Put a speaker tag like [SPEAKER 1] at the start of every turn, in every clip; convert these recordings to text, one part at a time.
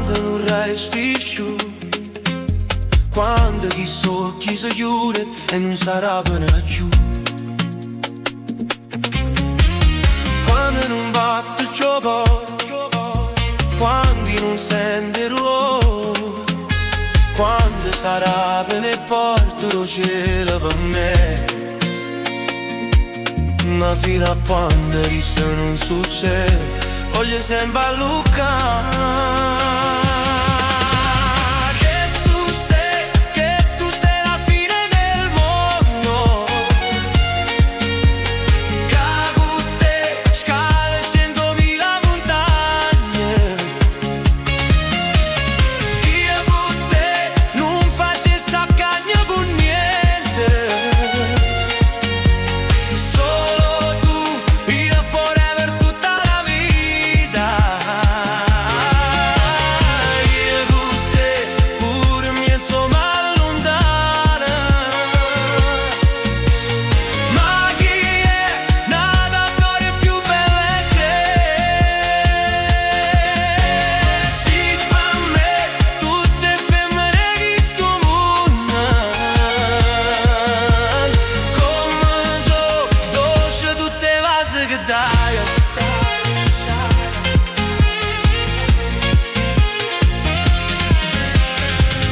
[SPEAKER 1] quando non resti più, quando chi so chi si chiude e non sarà per più, quando non batte il gioco, quando non sente ruolo, quando sarà per ne porto il cielo per me. Ma fino a quando questo non succede, voglio sempre a Luca.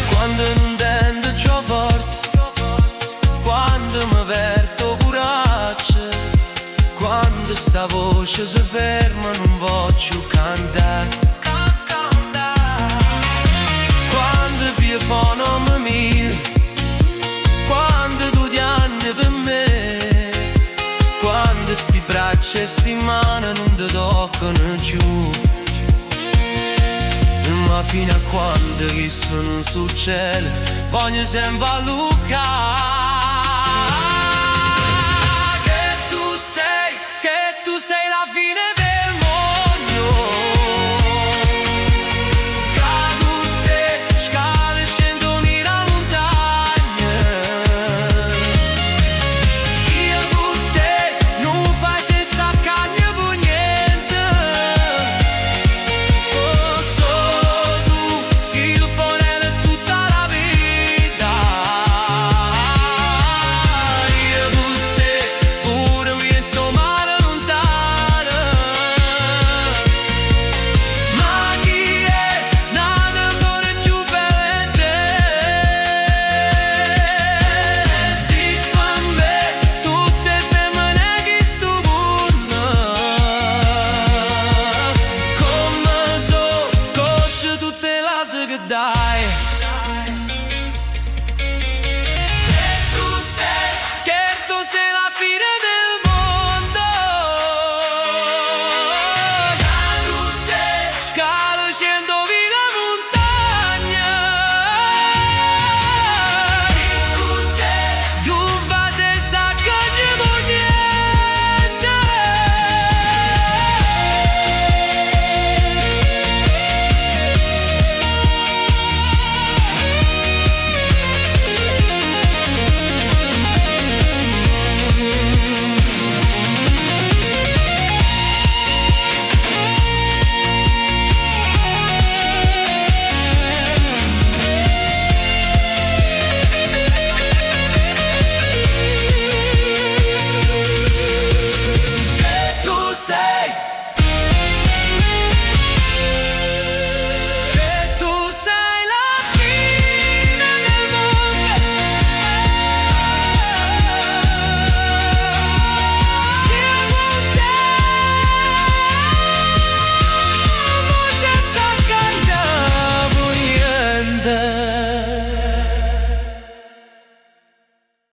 [SPEAKER 1] Quando non tendo già forza, quando mi verto coraggio, quando sta voce si ferma non voglio cantare, quando più poi non mi miri, quando tu ti anni per me, quando sti braccia e sti mani non ti toccano più. Ma fino a quando questo non succede, voglio sempre a Luca.